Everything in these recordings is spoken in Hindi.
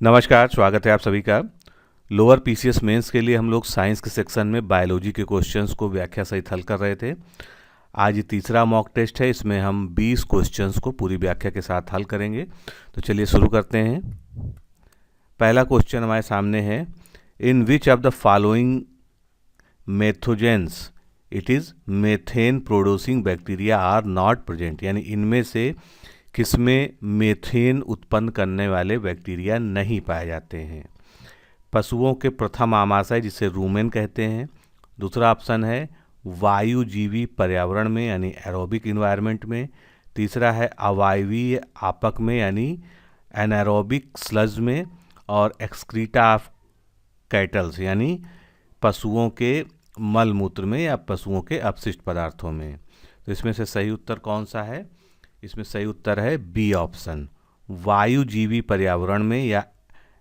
नमस्कार, स्वागत है आप सभी का। लोअर पीसीएस मेंस के लिए हम लोग साइंस के सेक्शन में बायोलॉजी के क्वेश्चंस को व्याख्या सहित हल कर रहे थे। आज ये तीसरा मॉक टेस्ट है, इसमें हम 20 क्वेश्चंस को पूरी व्याख्या के साथ हल करेंगे। तो चलिए शुरू करते हैं। पहला क्वेश्चन हमारे सामने है, in which of the following methanogens it is methane producing bacteria are not present, यानी इनमें से किसमें मेथेन उत्पन्न करने वाले बैक्टीरिया नहीं पाए जाते हैं। पशुओं के प्रथम आमाशय जिसे रूमेन कहते हैं। दूसरा ऑप्शन है वायुजीवी पर्यावरण में यानी एरोबिक इन्वायरमेंट में। तीसरा है अवायवीय आपक में यानी एनारोबिक स्लज में। और एक्सक्रीटा ऑफ कैटल्स यानी पशुओं के मल मूत्र में या पशुओं के अपशिष्ट पदार्थों में। तो इसमें से सही उत्तर कौन सा है? इसमें सही उत्तर है बी ऑप्शन, वायुजीवी पर्यावरण में या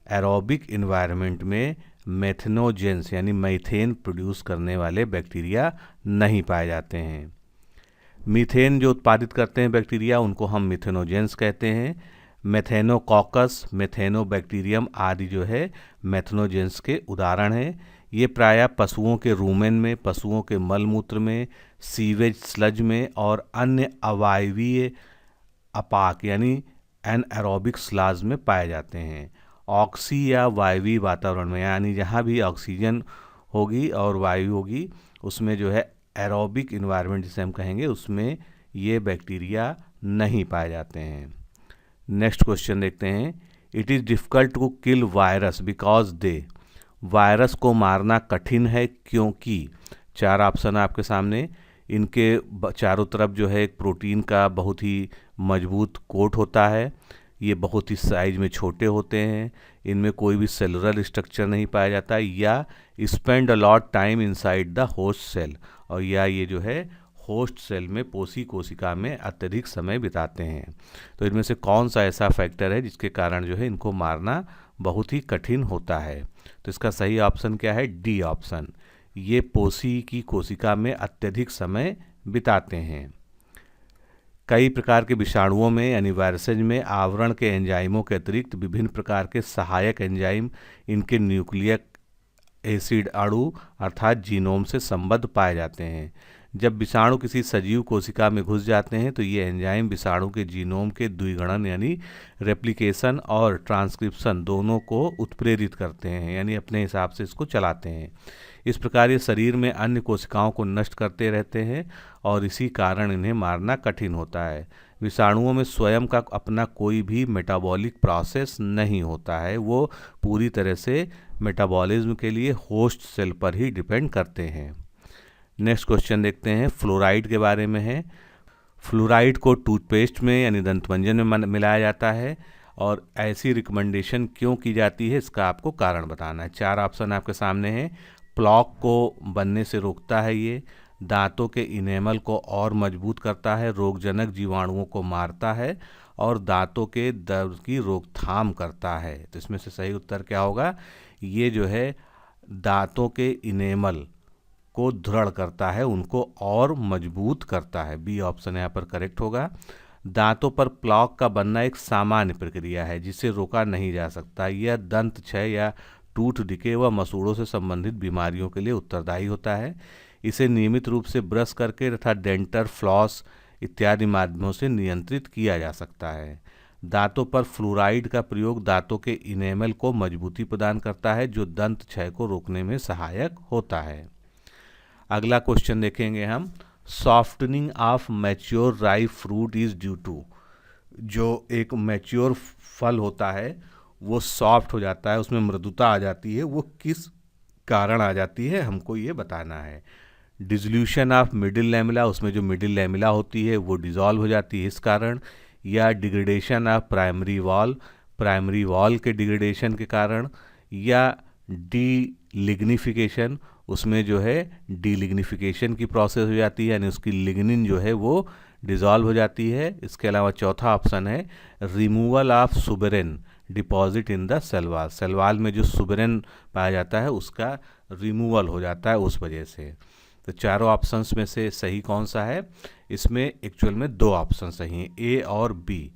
एरोबिक इन्वायरमेंट में मेथनोजेंस यानी मीथेन प्रोड्यूस करने वाले बैक्टीरिया नहीं पाए जाते हैं। मीथेन जो उत्पादित करते हैं बैक्टीरिया उनको हम मिथेनोजेंस कहते हैं। मेथेनोकॉकस, मेथेनोबैक्टीरियम आदि जो है मेथनोजेंस के उदाहरण हैं। ये प्रायः पशुओं के रूमेन में, पशुओं के मलमूत्र में, सीवेज स्लज में और अन्य अवायवीय अपाक यानी एनएरोबिक स्लाज में पाए जाते हैं। ऑक्सी या वायवीय वातावरण में यानी जहाँ भी ऑक्सीजन होगी और वायु होगी उसमें जो है एरोबिक इन्वायरमेंट जिसे हम कहेंगे उसमें ये बैक्टीरिया नहीं पाए जाते हैं। नेक्स्ट क्वेश्चन देखते हैं, it is difficult to kill virus because they, virus को मारना कठिन है क्योंकि। चार ऑप्शन आपके सामने, इनके चारों तरफ जो है एक प्रोटीन का बहुत ही मजबूत कोट होता है, ये बहुत ही साइज में छोटे होते हैं, इनमें कोई भी सेलुलर स्ट्रक्चर नहीं पाया जाता, या spend a lot time inside the host cell, और या ये जो है होस्ट सेल में पोषी कोशिका में अत्यधिक समय बिताते हैं। तो इनमें से कौन सा ऐसा फैक्टर है जिसके कारण जो है इनको मारना बहुत ही कठिन होता है? तो इसका सही ऑप्शन क्या है? डी ऑप्शन, ये पोषी की कोशिका में अत्यधिक समय बिताते हैं। कई प्रकार के विषाणुओं में यानी वायरसेज में आवरण के एंजाइमों के अतिरिक्त विभिन्न प्रकार के सहायक एंजाइम इनके न्यूक्लियक एसिड अणु अर्थात जीनोम से संबद्ध पाए जाते हैं। जब विषाणु किसी सजीव कोशिका में घुस जाते हैं तो ये एंजाइम विषाणु के जीनोम के द्विगुणन यानी रेप्लिकेशन और ट्रांसक्रिप्शन दोनों को उत्प्रेरित करते हैं, यानी अपने हिसाब से इसको चलाते हैं। इस प्रकार ये शरीर में अन्य कोशिकाओं को नष्ट करते रहते हैं और इसी कारण इन्हें मारना कठिन होता है। विषाणुओं में स्वयं का अपना कोई भी मेटाबॉलिक प्रोसेस नहीं होता है, वो पूरी तरह से मेटाबॉलिज्म के लिए होस्ट सेल पर ही डिपेंड करते हैं। नेक्स्ट क्वेश्चन देखते हैं, फ्लोराइड के बारे में है। फ्लोराइड को टूथपेस्ट में यानी दंतमंजन में मिलाया जाता है और ऐसी रिकमेंडेशन क्यों की जाती है इसका आपको कारण बताना है। चार ऑप्शन आपके सामने हैं। प्लॉक को बनने से रोकता है, ये दांतों के इनेमल को और मजबूत करता है, रोगजनक जीवाणुओं को मारता है और दांतों के दर्द की रोकथाम करता है। तो इसमें से सही उत्तर क्या होगा? ये जो है दांतों के इनेमल को दृढ़ करता है, उनको और मजबूत करता है। बी ऑप्शन यहाँ पर करेक्ट होगा। दांतों पर प्लॉक का बनना एक सामान्य प्रक्रिया है जिसे रोका नहीं जा सकता। यह दंत क्षय या टूथ डिके व मसूड़ों से संबंधित बीमारियों के लिए उत्तरदायी होता है। इसे नियमित रूप से ब्रश करके तथा डेंटर फ्लॉस इत्यादि माध्यमों से नियंत्रित किया जा सकता है। दांतों पर फ्लोराइड का प्रयोग दांतों के इनेमल को मजबूती प्रदान करता है जो दंत क्षय को रोकने में सहायक होता है। अगला क्वेश्चन देखेंगे हम, softening of mature ripe fruit is due to, जो एक मैच्योर फल होता है वो सॉफ्ट हो जाता है, उसमें मृदुता आ जाती है, वो किस कारण आ जाती है हमको ये बताना है। डिसोल्यूशन ऑफ मिडिल लैमेला, उसमें जो मिडिल लैमेला होती है वो डिसॉल्व हो जाती है इस कारण, या degradation of primary wall, primary wall के डिग्रेडेशन के कारण, या डी लिग्निफिकेशन, उसमें जो है डी लिग्निफिकेशन की प्रोसेस हो जाती है यानी उसकी लिग्निन जो है वो डिसॉल्व हो जाती है। इसके अलावा चौथा ऑप्शन है removal of suberin deposit in the cell wall, cell wall में जो सुबेरेन पाया जाता है उसका रिमूवल हो जाता है उस वजह से। तो चारों ऑप्शंस में से सही कौन सा है? इसमें एक्चुअल में दो ऑप्शन सही हैं, ए और बी।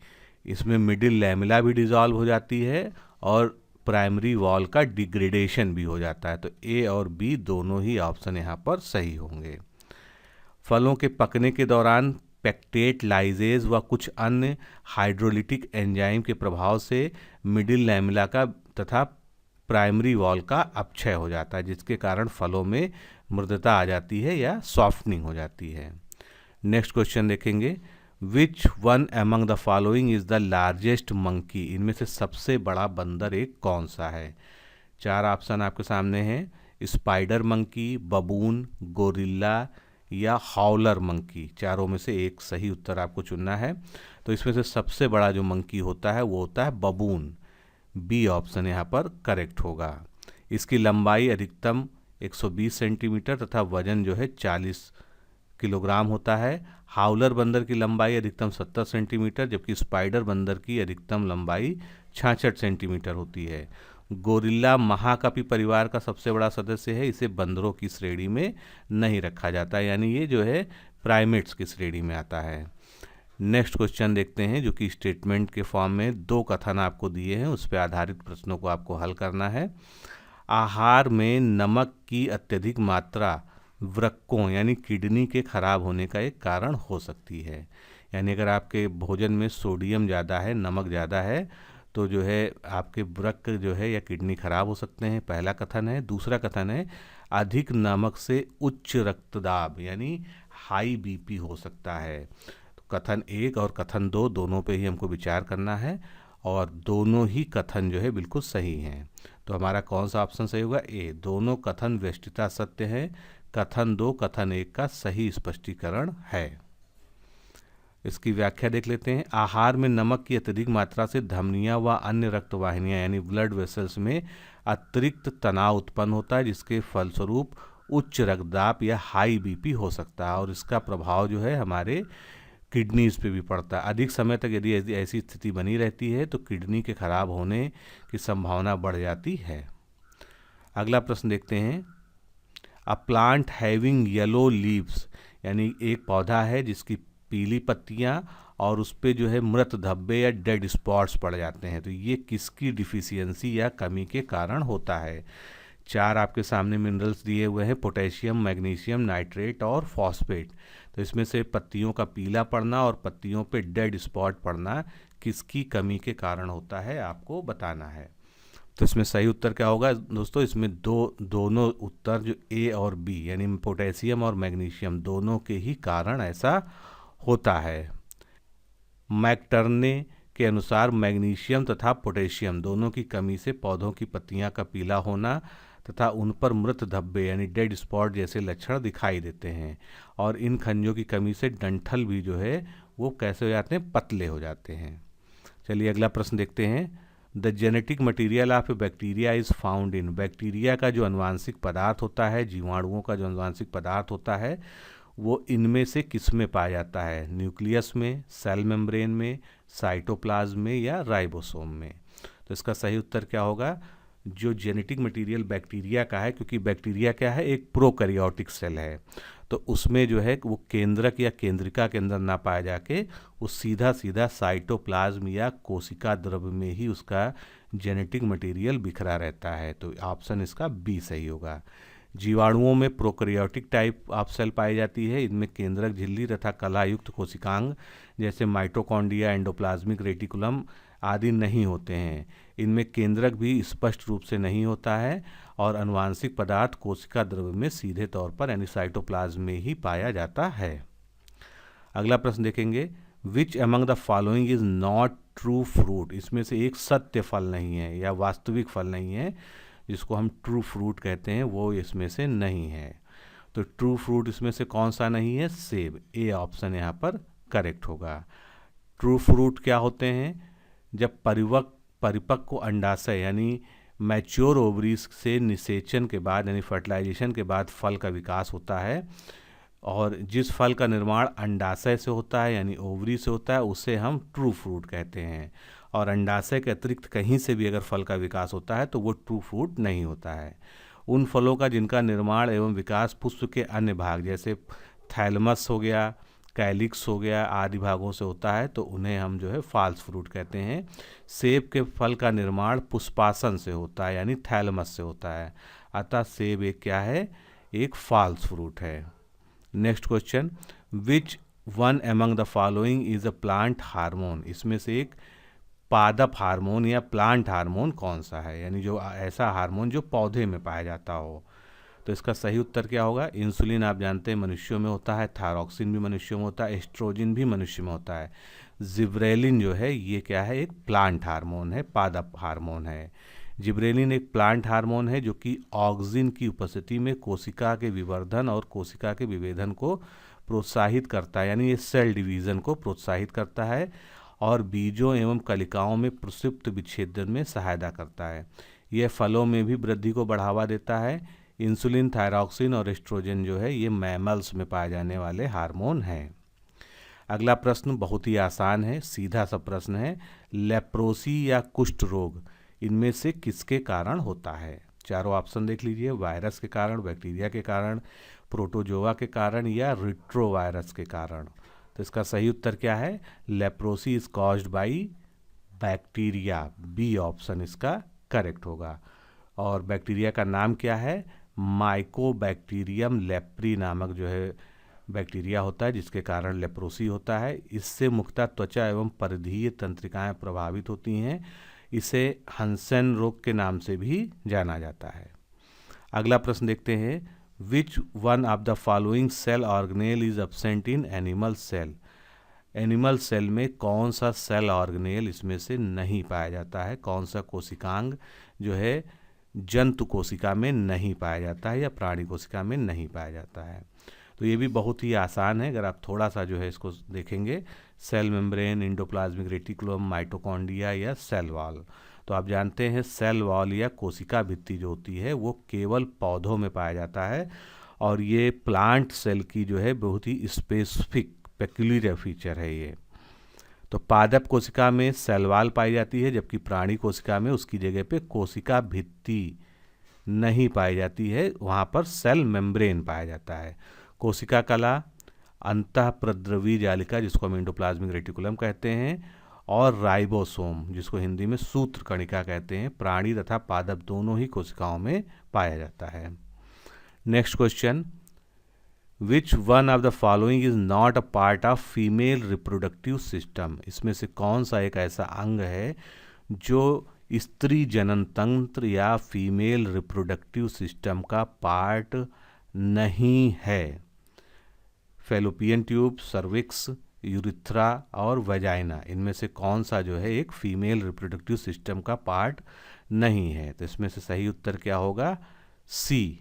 इसमें मिडिल लैमेला भी डिसॉल्व हो जाती है और प्राइमरी वॉल का डिग्रेडेशन भी हो जाता है। तो ए और बी दोनों ही ऑप्शन यहाँ पर सही होंगे। फलों के पकने के दौरान पेक्टेट, लाइजेज व कुछ अन्य हाइड्रोलिटिक एंजाइम के प्रभाव से मिडिल लैमेला का तथा प्राइमरी वॉल का अपक्षय हो जाता है, जिसके कारण फलों में मृदुता आ जाती है या सॉफ्टनिंग हो जाती है। नेक्स्ट क्वेश्चन देखेंगे, which one among the following is the largest monkey, इनमें से सबसे बड़ा बंदर एक कौन सा है। 4 ऑप्शन आपके सामने हैं, स्पाइडर मंकी, बबून, गोरिल्ला या हाउलर मंकी। चारों में से एक सही उत्तर आपको चुनना है। तो इसमें से सबसे बड़ा जो मंकी होता है वो होता है बबून। बी ऑप्शन यहाँ पर करेक्ट होगा। इसकी लंबाई अधिकतम 120 सेंटीमीटर तथा वजन जो है 40 किलोग्राम होता है। हाउलर बंदर की लंबाई अधिकतम 70 सेंटीमीटर, जबकि स्पाइडर बंदर की अधिकतम लंबाई 66 सेंटीमीटर होती है। गोरिल्ला महाकपि परिवार का सबसे बड़ा सदस्य है, इसे बंदरों की श्रेणी में नहीं रखा जाता, यानी ये जो है प्राइमेट्स की श्रेणी में आता है। नेक्स्ट क्वेश्चन देखते हैं, जो कि स्टेटमेंट के फॉर्म में 2 कथन आपको दिए हैं, उस पर आधारित प्रश्नों को आपको हल करना है। आहार में नमक की अत्यधिक मात्रा वृक्कों यानी किडनी के खराब होने का एक कारण हो सकती है। यानी अगर आपके भोजन में सोडियम ज़्यादा है, नमक ज़्यादा है, तो जो है आपके वृक्क जो है या किडनी खराब हो सकते हैं, पहला कथन है। दूसरा कथन है, अधिक नमक से उच्च रक्तदाब यानी हाई बीपी हो सकता है। तो कथन 1 और कथन 2 दोनों पे ही हमको विचार करना है, और दोनों ही कथन जो है बिल्कुल सही हैं। तो हमारा कौन सा ऑप्शन सही होगा? ए, दोनों कथन व्यष्टिता सत्य है। कथन 2 कथन 1 का सही स्पष्टीकरण है। इसकी व्याख्या देख लेते हैं। आहार में नमक की अत्यधिक मात्रा से धमनियां व अन्य रक्तवाहिनियां यानी ब्लड वेसल्स में अतिरिक्त तनाव उत्पन्न होता है, जिसके फलस्वरूप उच्च रक्तदाब या हाई बीपी हो सकता है, और इसका प्रभाव जो है हमारे किडनीज पे भी पड़ता है। अधिक समय तक यदि ऐसी स्थिति बनी रहती है तो किडनी के खराब होने की संभावना बढ़ जाती है। अगला प्रश्न देखते हैं। A plant having yellow leaves यानी एक पौधा है जिसकी पीली पत्तियां और उस पर जो है मृत धब्बे या डेड स्पॉट्स पड़ जाते हैं, तो ये किसकी डिफिशियंसी या कमी के कारण होता है। 4 आपके सामने मिनरल्स दिए हुए हैं, पोटेशियम, मैग्नीशियम, नाइट्रेट और फॉस्फेट। तो इसमें से पत्तियों का पीला पड़ना और पत्तियों पे डेड स्पॉट पड़ना किसकी कमी के कारण होता है, आपको बताना है। तो इसमें सही उत्तर क्या होगा दोस्तों? इसमें दोनों उत्तर जो ए और बी यानी पोटेशियम और मैग्नीशियम दोनों के ही कारण ऐसा होता है। मैकटर्ने के अनुसार मैग्नीशियम तथा पोटेशियम दोनों की कमी से पौधों की पत्तियां का पीला होना तथा उन पर मृत धब्बे यानी डेड स्पॉट जैसे लक्षण दिखाई देते हैं, और इन खनिजों की कमी से डंठल भी जो है वो कैसे हो जाते हैं? पतले हो जाते हैं। चलिए अगला प्रश्न देखते हैं। The genetic material of A bacteria is found in, bacteria का जो अनुवांशिक पदार्थ होता है, जीवाणुओं का जो अनुवांशिक पदार्थ होता है, वो इनमें से किस में पाया जाता है? न्यूक्लियस में, सेल मेम्ब्रेन में, साइटोप्लाज्म में या राइबोसोम में। तो इसका सही उत्तर क्या होगा? जो जेनेटिक मटेरियल बैक्टीरिया का है, क्योंकि बैक्टीरिया क्या है? एक प्रोकैरियोटिक सेल है, तो उसमें जो है वो केंद्रक या केंद्रिका के अंदर ना पाया जाके वो सीधा सीधा साइटोप्लाज्म या कोशिका द्रव्य में ही उसका जेनेटिक मटेरियल बिखरा रहता है। तो ऑप्शन इसका बी सही होगा। जीवाणुओं में प्रोकैरियोटिक टाइप ऑफ सेल पाई जाती है। इनमें केंद्रक झिल्ली तथा कलायुक्त कोशिकांग जैसे माइटोकॉन्ड्रिया, एंडोप्लाज्मिक रेटिकुलम आदि नहीं होते हैं। इनमें केंद्रक भी स्पष्ट रूप से नहीं होता है और अनुवांशिक पदार्थ कोशिका द्रव्य में सीधे तौर पर यानी साइटोप्लाज्म में ही पाया जाता है। अगला प्रश्न देखेंगे। Which among the following is not true fruit, इसमें से एक सत्य फल नहीं है या वास्तविक फल नहीं है जिसको हम ट्रू फ्रूट कहते हैं, वो इसमें से नहीं है। तो ट्रू फ्रूट इसमें से कौन सा नहीं है? सेब। ए ऑप्शन यहाँ पर करेक्ट होगा। ट्रू फ्रूट क्या होते हैं? जब परिपक्व अंडाशय यानी मैच्योर ओवरीज से निषेचन के बाद यानी फर्टिलाइजेशन के बाद फल का विकास होता है, और जिस फल का निर्माण अंडाशय से होता है यानी ओवरी से होता है उसे हम ट्रू फ्रूट कहते हैं, और अंडाशय के अतिरिक्त कहीं से भी अगर फल का विकास होता है तो वो ट्रू फ्रूट नहीं होता है। उन फलों का जिनका निर्माण एवं विकास पुष्प के अन्य भाग जैसे थैलमस हो गया, कैलिक्स हो गया आदि भागों से होता है तो उन्हें हम जो है फाल्स फ्रूट कहते हैं। सेब के फल का निर्माण पुष्पासन से होता है यानी थैलमस से होता है, अतः सेब एक क्या है, एक फाल्स फ्रूट है। Next question, which one among the following is a plant hormone, इसमें से एक पादप हार्मोन या प्लांट हार्मोन कौन सा है, यानी जो ऐसा हार्मोन जो पौधे में पाया जाता हो। तो इसका सही उत्तर क्या होगा, इंसुलिन आप जानते हैं मनुष्यों में होता है, थायरॉक्सिन भी मनुष्यों में होता है, एस्ट्रोजन भी मनुष्य में होता है। जिब्रेलिन जो है ये क्या है, एक प्लांट हार्मोन है, पादप हार्मोन है। जिब्रेलिन एक प्लांट हार्मोन है जो कि ऑक्सिन की उपस्थिति में कोशिका के विवर्धन और कोशिका के विभेदन को प्रोत्साहित करता है, यानी ये सेल डिवीजन को प्रोत्साहित करता है और बीजों एवं कलिकाओं में प्रसुप्त विच्छेदन में सहायता करता है। यह फलों में भी वृद्धि को बढ़ावा देता है। इंसुलिन, थायरॉक्सिन और एस्ट्रोजन जो है ये मैमल्स में पाए जाने वाले हार्मोन हैं। अगला प्रश्न बहुत ही आसान है, सीधा सा प्रश्न है, लेप्रोसी या कुष्ठ रोग इनमें से किसके कारण होता है। चारों ऑप्शन देख लीजिए, वायरस के कारण, बैक्टीरिया के कारण, प्रोटोजोआ के कारण या रिट्रोवायरस के कारण। तो इसका सही उत्तर क्या है, leprosy is caused by bacteria, B option इसका करेक्ट होगा। और बैक्टीरिया का नाम क्या है, माइकोबैक्टीरियम लेप्री नामक जो है बैक्टीरिया होता है जिसके कारण लेप्रोसी होता है। इससे मुख्यतः त्वचा एवं परिधीय तंत्रिकाएं प्रभावित होती हैं। इसे हंसेन रोग के नाम से भी जाना जाता है। अगला प्रश्न देखते हैं, which one of the following cell organelle is absent in animal cell, animal cell में कौन सा सेल ऑर्गेनेल इसमें से नहीं पाया जाता है, कौन सा कोशिकांग जो है जंतु कोशिका में नहीं पाया जाता है या प्राणी कोशिका में नहीं पाया जाता है। तो ये भी बहुत ही आसान है, अगर आप थोड़ा सा जो है इसको देखेंगे, cell membrane, endoplasmic reticulum, mitochondria या सेल वॉल। तो आप जानते हैं सेल वॉल या कोशिका भित्ति जो होती है वो केवल पौधों में पाया जाता है और ये प्लांट सेल की जो है बहुत ही स्पेसिफिक पेक्यूलियर फीचर है ये। तो पादप कोशिका में सेल वॉल पाई जाती है जबकि प्राणी कोशिका में उसकी जगह पे कोशिका भित्ति नहीं पाई जाती है, वहाँ पर सेल मेम्ब्रेन पाया जाता है। कोशिका कला, अंतःप्रद्रवी जालिका जिसको हम एंडोप्लाज्मिक रेटिकुलम कहते हैं और राइबोसोम जिसको हिंदी में सूत्र कणिका कहते हैं, प्राणी तथा पादप दोनों ही कोशिकाओं में पाया जाता है। Next question, which one of the following is not a part of female reproductive system, इसमें से कौन सा एक ऐसा अंग है जो स्त्री जनन तंत्र या फीमेल रिप्रोडक्टिव सिस्टम का पार्ट नहीं है। फेलोपियन ट्यूब, सर्विक्स, यूरिथ्रा और वजाइना, इनमें से कौन सा जो है एक फीमेल रिप्रोडक्टिव सिस्टम का पार्ट नहीं है। तो इसमें से सही उत्तर क्या होगा, सी,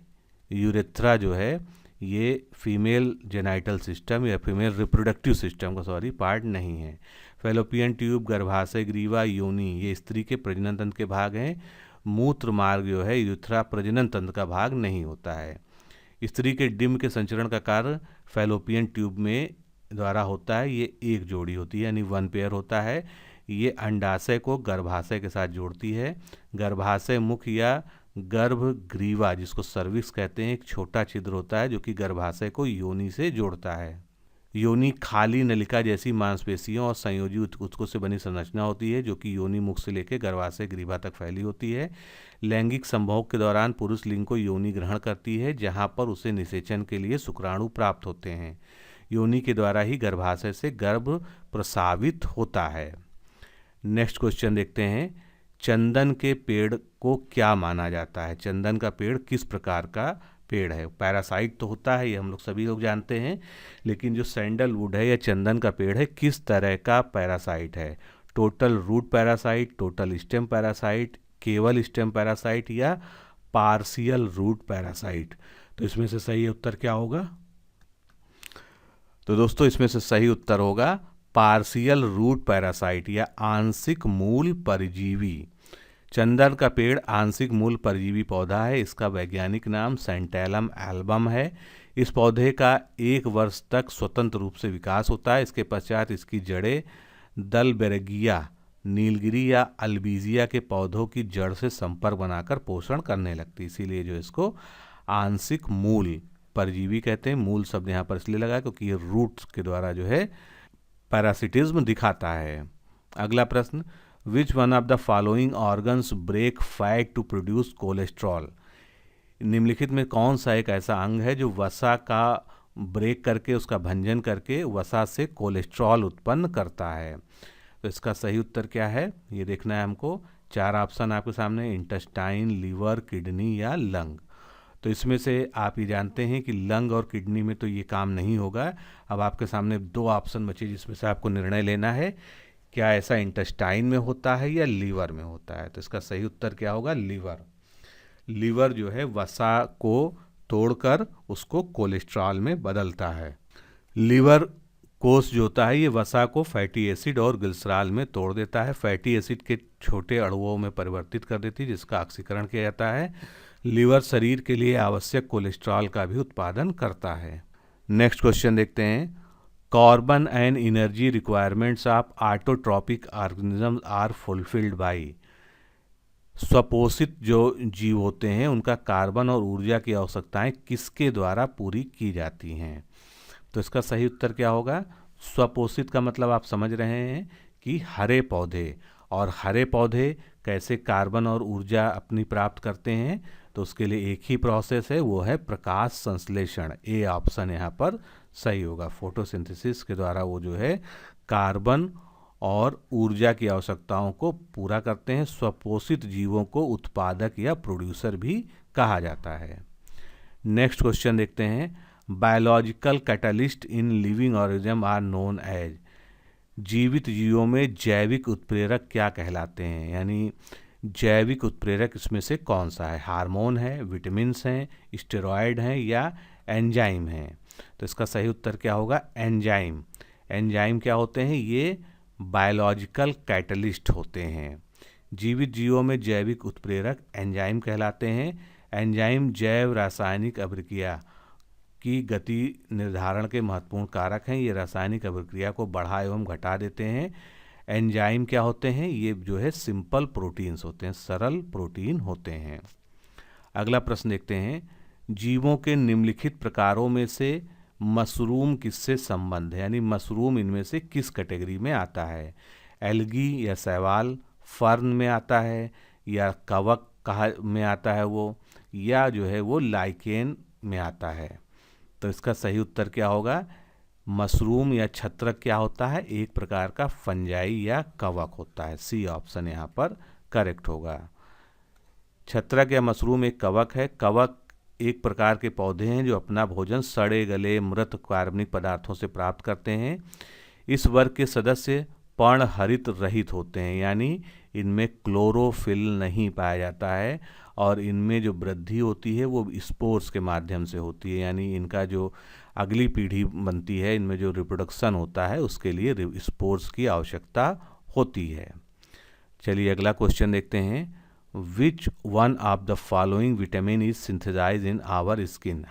यूरिथ्रा जो है ये फीमेल जेनाइटल सिस्टम या फीमेल रिप्रोडक्टिव सिस्टम का पार्ट नहीं है। फेलोपियन ट्यूब, गर्भाशय, ग्रीवा, योनि ये स्त्री के प्रजनन तंत्र के भाग हैं। मूत्र मार्ग जो है यूरिथ्रा प्रजनन तंत्र का भाग नहीं होता है। स्त्री के डिंब के संचरण का कार्य फेलोपियन ट्यूब में द्वारा होता है, ये एक जोड़ी होती है यानी वन पेयर होता है। ये अंडाशय को गर्भाशय के साथ जोड़ती है। गर्भाशय मुख या गर्भग्रीवा जिसको सर्विक्स कहते हैं एक छोटा छिद्र होता है जो कि गर्भाशय को योनि से जोड़ता है। योनि खाली नलिका जैसी मांसपेशियों और संयोजी ऊतकों से बनी संरचना होती है जो कि योनि मुख से लेकर गर्भाशय ग्रीवा तक फैली होती है। लैंगिक संभोग के दौरान पुरुष लिंग को योनि ग्रहण करती है जहां पर उसे निषेचन के लिए शुक्राणु प्राप्त होते हैं। योनि के द्वारा ही गर्भाशय से गर्भ प्रसावित होता है। नेक्स्ट क्वेश्चन देखते हैं, चंदन के पेड़ को क्या माना जाता है, चंदन का पेड़ किस प्रकार का पेड़ है। पैरासाइट तो होता है, ये हम लोग सभी लोग जानते हैं, लेकिन जो सैंडलवुड है या चंदन का पेड़ है किस तरह का पैरासाइट है। Total root parasite, total stem parasite, केवल स्टेम पैरासाइट या पार्शियल रूट पैरासाइट। तो इसमें से सही उत्तर क्या होगा, तो दोस्तों इसमें से सही उत्तर होगा पार्शियल रूट पैरासाइट या आंशिक मूल परजीवी। चंदन का पेड़ आंशिक मूल परजीवी पौधा है। इसका वैज्ञानिक नाम सेंटेलम एल्बम है। इस पौधे का 1 वर्ष तक स्वतंत्र रूप से विकास होता है। इसके पश्चात इसकी जड़ें दलबेरगिया, नीलगिरी या अल्बीजिया के पौधों की जड़ से संपर्क बनाकर पोषण करने लगती, इसीलिए जो इसको आंशिक मूल परजीवी कहते हैं। मूल शब्द यहाँ पर इसलिए लगा क्योंकि ये रूट्स के द्वारा जो है पैरासिटिज्म दिखाता है। अगला प्रश्न, which one of the following organs break fat to produce cholesterol? निम्नलिखित में कौन सा एक ऐसा अंग है जो वसा का ब्रेक करके, उसका भंजन करके वसा से कोलेस्ट्रॉल उत्पन्न करता है? तो इसका सही उत्तर क्या है ये देखना है हमको। 4 ऑप्शन आपके सामने, इंटेस्टाइन, लीवर, किडनी या लंग। तो इसमें से आप ये जानते हैं कि लंग और किडनी में तो ये काम नहीं होगा। अब आपके सामने 2 ऑप्शन बचे जिसमें से आपको निर्णय लेना है, क्या ऐसा इंटेस्टाइन में होता है या लीवर में होता है। तो इसका सही उत्तर क्या होगा, लीवर। लीवर जो है वसा को तोड़कर उसको कोलेस्ट्रॉल में बदलता है। लीवर कोष जो होता है ये वसा को फैटी एसिड और ग्लिसरॉल में तोड़ देता है, फैटी एसिड के छोटे अणुओं में परिवर्तित कर देती है जिसका ऑक्सीकरण किया जाता है। लीवर शरीर के लिए आवश्यक कोलेस्ट्रॉल का भी उत्पादन करता है। नेक्स्ट क्वेश्चन देखते हैं, carbon and energy requirements of autotrophic organism are fulfilled by? स्वपोषित जो जीव होते हैं उनका कार्बन और ऊर्जा की आवश्यकताएं किसके द्वारा पूरी की जाती हैं? तो इसका सही उत्तर क्या होगा, स्वपोषित का मतलब आप समझ रहे हैं कि हरे पौधे। और हरे पौधे कैसे कार्बन और ऊर्जा अपनी प्राप्त करते हैं? तो उसके लिए एक ही प्रोसेस है, वो है प्रकाश संश्लेषण। ए ऑप्शन यहाँ पर सही होगा। फोटोसिंथेसिस के द्वारा वो जो है कार्बन और ऊर्जा की आवश्यकताओं को पूरा करते हैं। स्वपोषित जीवों को उत्पादक या प्रोड्यूसर भी कहा जाता है। नेक्स्ट क्वेश्चन देखते हैं, biological catalyst in living organism are known as? जीवित जीवों में जैविक उत्प्रेरक क्या कहलाते हैं? यानी जैविक उत्प्रेरक इसमें से कौन सा है? हार्मोन है, विटामिन्स हैं, स्टेरॉयड हैं या एंजाइम हैं? तो इसका सही उत्तर क्या होगा, एंजाइम। एंजाइम क्या होते हैं, ये बायोलॉजिकल कैटलिस्ट होते हैं। जीवित जीवों में जैविक उत्प्रेरक एंजाइम कहलाते हैं। एंजाइम जैव रासायनिक अभिक्रिया की गति निर्धारण के महत्वपूर्ण कारक हैं। ये रासायनिक अभिक्रिया को बढ़ा एवं घटा देते हैं। एंजाइम क्या होते हैं, ये जो है सिंपल प्रोटीन्स होते हैं, सरल प्रोटीन होते हैं। अगला प्रश्न देखते हैं, जीवों के निम्नलिखित प्रकारों में से मशरूम किससे संबंध है? यानी मशरूम इनमें से किस कैटेगरी में आता है? एल्गी या शैवाल, फर्न में आता है या कवक कहा में आता है वो, या जो है वो लाइकेन में आता है? तो इसका सही उत्तर क्या होगा, मशरूम या छत्रक क्या होता है, एक प्रकार का फंजाई या कवक होता है। सी ऑप्शन यहाँ पर करेक्ट होगा। छत्रक या मशरूम एक कवक है। कवक एक प्रकार के पौधे हैं जो अपना भोजन सड़े गले मृत कार्बनिक पदार्थों से प्राप्त करते हैं। इस वर्ग के सदस्य पर्णहरित रहित होते हैं, यानी इनमें क्लोरोफिल नहीं पाया जाता है और इनमें जो वृद्धि होती है वो स्पोर्स के माध्यम से होती है। यानी इनका जो अगली पीढ़ी बनती है, इनमें जो रिप्रोडक्शन होता है उसके लिए स्पोर्स की आवश्यकता होती है। चलिए अगला क्वेश्चन देखते हैं, which one of the following vitamin is synthesize in our skin?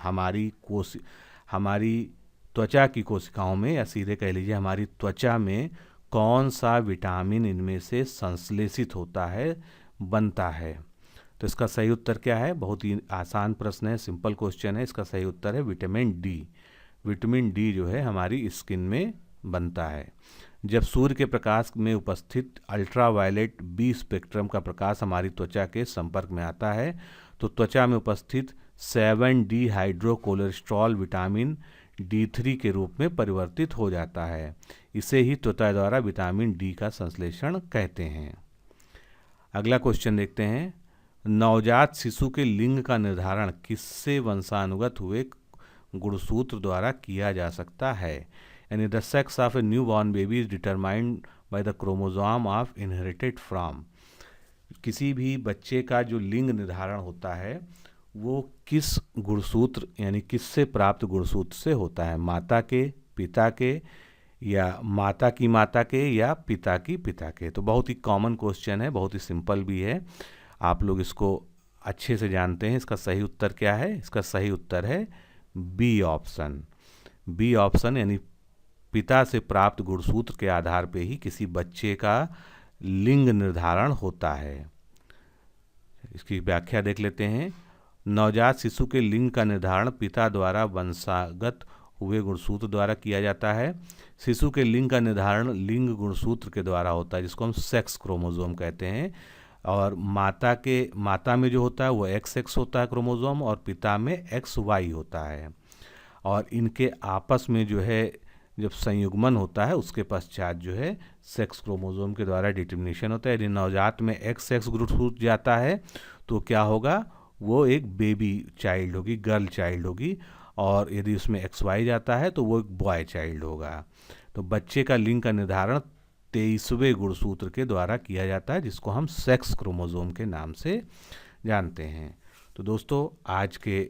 हमारी त्वचा की कोशिकाओं में, या सीधे कह लीजिए हमारी त्वचा में कौन सा विटामिन इनमें से संश्लेषित होता है, बनता है? तो इसका सही उत्तर क्या है, बहुत ही आसान प्रश्न है, सिंपल क्वेश्चन है। इसका सही उत्तर है विटामिन डी। विटामिन डी जो है हमारी स्किन में बनता है। जब सूर्य के प्रकाश में उपस्थित अल्ट्रावायलेट बी स्पेक्ट्रम का प्रकाश हमारी त्वचा के संपर्क में आता है तो त्वचा में उपस्थित 7D हाइड्रोकोलेस्ट्रॉल विटामिन D3 के रूप में परिवर्तित हो जाता है। इसे ही त्वचा द्वारा विटामिन डी का संश्लेषण कहते हैं। अगला क्वेश्चन देखते हैं, नवजात शिशु के लिंग का निर्धारण किससे वंशानुगत हुए गुणसूत्र द्वारा किया जा सकता है? यानी the sex of a new born baby is determined by the chromosome of inherited from. किसी भी बच्चे का जो लिंग निर्धारण होता है वो किस गुणसूत्र यानी किससे प्राप्त गुणसूत्र से होता है? माता के, पिता के, या माता की माता के, या पिता की पिता के? तो बहुत ही कॉमन क्वेश्चन है, बहुत ही सिंपल भी है, आप लोग इसको अच्छे से जानते हैं। इसका सही उत्तर क्या है? इसका सही उत्तर है बी ऑप्शन। बी ऑप्शन यानी पिता से प्राप्त गुणसूत्र के आधार पे ही किसी बच्चे का लिंग निर्धारण होता है। इसकी व्याख्या देख लेते हैं। नवजात शिशु के लिंग का निर्धारण पिता द्वारा वंशागत हुए गुणसूत्र द्वारा किया जाता है। शिशु के लिंग का निर्धारण लिंग गुणसूत्र के द्वारा होता है, जिसको हम सेक्स क्रोमोसोम कहते हैं। और माता में जो होता है वो XX होता है क्रोमोसोम, और पिता में XY होता है। और इनके आपस में जो है जब संयुग्मन होता है उसके पश्चात जो है सेक्स क्रोमोसोम के द्वारा डिटर्मिनेशन होता है। यदि नवजात में XX गुणसूत्र जाता है तो क्या होगा, वो एक बेबी चाइल्ड होगी, गर्ल चाइल्ड होगी। और यदि उसमें XY जाता है तो वो एक बॉय चाइल्ड होगा। तो बच्चे का लिंग का निर्धारण 23वें गुणसूत्र के द्वारा किया जाता है, जिसको हम सेक्स क्रोमोसोम के नाम से जानते हैं। तो दोस्तों आज के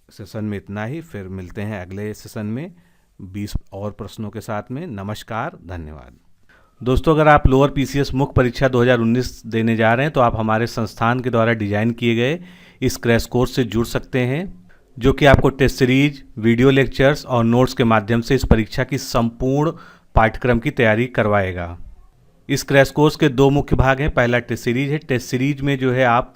सेशन में इतना ही, फिर मिलते हैं अगले सेशन में 20 और प्रश्नों के साथ में। नमस्कार, धन्यवाद। दोस्तों अगर आप लोअर PCS मुख्य परीक्षा 2019 देने जा रहे हैं तो आप हमारे संस्थान के द्वारा डिजाइन किए गए इस क्रैश कोर्स से जुड़ सकते हैं, जो कि आपको टेस्ट सीरीज, वीडियो लेक्चर्स और नोट्स के माध्यम से इस परीक्षा की संपूर्ण पाठ्यक्रम की तैयारी करवाएगा। इस क्रैश कोर्स के 2 मुख्य भाग हैं। पहला टेस्ट सीरीज है। टेस्ट सीरीज में जो है आप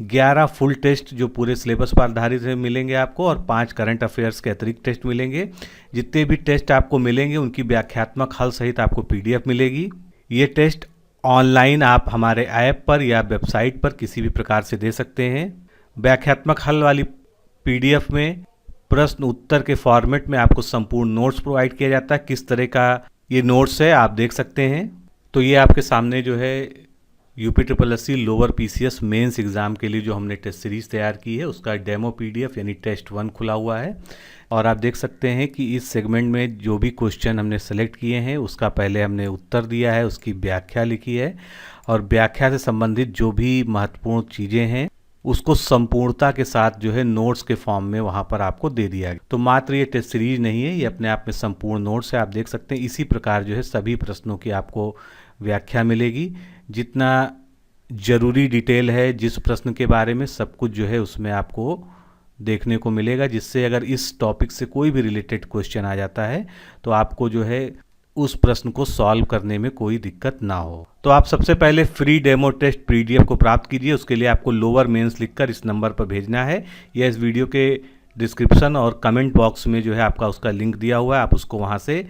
11 फुल टेस्ट जो पूरे सिलेबस पर आधारित है मिलेंगे आपको, और 5 करंट अफेयर्स के अतिरिक्त टेस्ट मिलेंगे। जितने भी टेस्ट आपको मिलेंगे उनकी व्याख्यात्मक हल सहित आपको PDF मिलेगी। ये टेस्ट ऑनलाइन आप हमारे ऐप पर या वेबसाइट पर किसी भी प्रकार से दे सकते हैं। व्याख्यात्मक हल वाली PDF में प्रश्न उत्तर के फॉर्मेट में आपको संपूर्ण नोट्स प्रोवाइड किया जाता है। किस तरह का ये नोट्स है आप देख सकते हैं। तो ये आपके सामने जो है UPSSC lower PCS mains exam के लिए जो हमने टेस्ट सीरीज़ तैयार की है उसका डेमो PDF यानी टेस्ट 1 खुला हुआ है। और आप देख सकते हैं कि इस सेगमेंट में जो भी क्वेश्चन हमने सेलेक्ट किए हैं उसका पहले हमने उत्तर दिया है, उसकी व्याख्या लिखी है, और व्याख्या से संबंधित जो भी महत्वपूर्ण चीज़ें हैं उसको संपूर्णता के साथ जो है नोट्स के फॉर्म में वहाँ पर आपको दे दिया गया। तो मात्र ये टेस्ट सीरीज नहीं है, ये अपने आप में संपूर्ण नोट्स है। आप देख सकते हैं इसी प्रकार जो है सभी प्रश्नों की आपको व्याख्या मिलेगी। जितना ज़रूरी डिटेल है जिस प्रश्न के बारे में सब कुछ जो है उसमें आपको देखने को मिलेगा, जिससे अगर इस टॉपिक से कोई भी रिलेटेड क्वेश्चन आ जाता है तो आपको जो है उस प्रश्न को सॉल्व करने में कोई दिक्कत ना हो। तो आप सबसे पहले फ्री डेमो टेस्ट PDF को प्राप्त कीजिए। उसके लिए आपको लोअर मेंस लिखकर इस नंबर पर भेजना है, या इस वीडियो के डिस्क्रिप्शन और कमेंट बॉक्स में जो है आपका उसका लिंक दिया हुआ है, आप उसको वहाँ से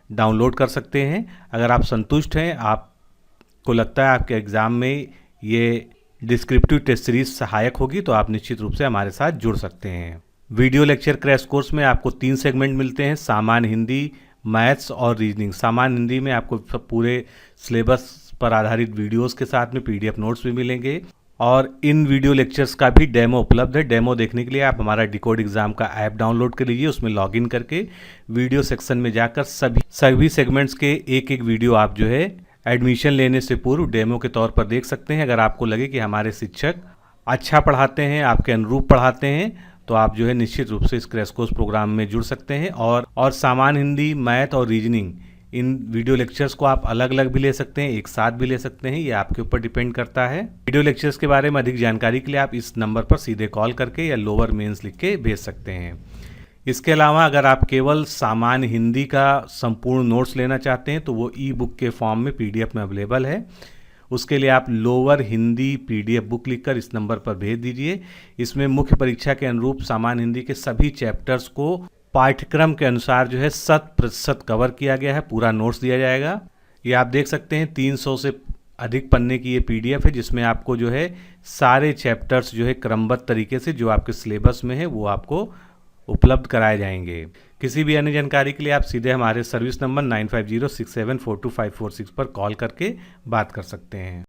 डाउनलोड कर सकते हैं। अगर आप संतुष्ट हैं, आपको लगता है आपके एग्ज़ाम में ये डिस्क्रिप्टिव टेस्ट सीरीज सहायक होगी, तो आप निश्चित रूप से हमारे साथ जुड़ सकते हैं। वीडियो लेक्चर क्रैश कोर्स में आपको 3 सेगमेंट मिलते हैं, सामान्य हिंदी, मैथ्स और रीजनिंग। सामान्य हिंदी में आपको पूरे सिलेबस पर आधारित वीडियोस के साथ में PDF नोट्स भी मिलेंगे, और इन वीडियो लेक्चर्स का भी डेमो उपलब्ध है। डेमो देखने के लिए आप हमारा डिकोड एग्जाम का ऐप डाउनलोड कर लीजिए। उसमें लॉगिन करके वीडियो सेक्शन में जाकर सभी सेगमेंट्स के एक वीडियो आप जो है एडमिशन लेने से पूर्व डेमो के तौर पर देख सकते हैं। अगर आपको लगे कि हमारे शिक्षक अच्छा पढ़ाते हैं, आपके अनुरूप पढ़ाते हैं, तो आप जो है निश्चित रूप से इस क्रैश कोर्स प्रोग्राम में जुड़ सकते हैं। और सामान्य हिंदी, मैथ और रीजनिंग इन वीडियो लेक्चर्स को आप अलग अलग भी ले सकते हैं, एक साथ भी ले सकते हैं, ये आपके ऊपर डिपेंड करता है। वीडियो लेक्चर्स के बारे में अधिक जानकारी के लिए आप इस नंबर पर सीधे कॉल करके या लोअर मेंस लिख के भेज सकते हैं। इसके अलावा अगर आप केवल सामान्य हिंदी का संपूर्ण नोट्स लेना चाहते हैं तो वो ई-बुक के फॉर्म में PDF में अवेलेबल है। उसके लिए आप लोअर हिंदी PDF बुक लिखकर इस नंबर पर भेज दीजिए। इसमें मुख्य परीक्षा के अनुरूप सामान्य हिंदी के सभी चैप्टर्स को पाठ्यक्रम के अनुसार जो है 100% कवर किया गया है, पूरा नोट्स दिया जाएगा। ये आप देख सकते हैं 300 से अधिक पन्ने की ये PDF है, जिसमें आपको जो है सारे चैप्टर्स जो है क्रमबद्ध तरीके से जो आपके सिलेबस में है वो आपको उपलब्ध कराए जाएंगे। किसी भी अन्य जानकारी के लिए आप सीधे हमारे सर्विस नंबर 9506742546 पर कॉल करके बात कर सकते हैं।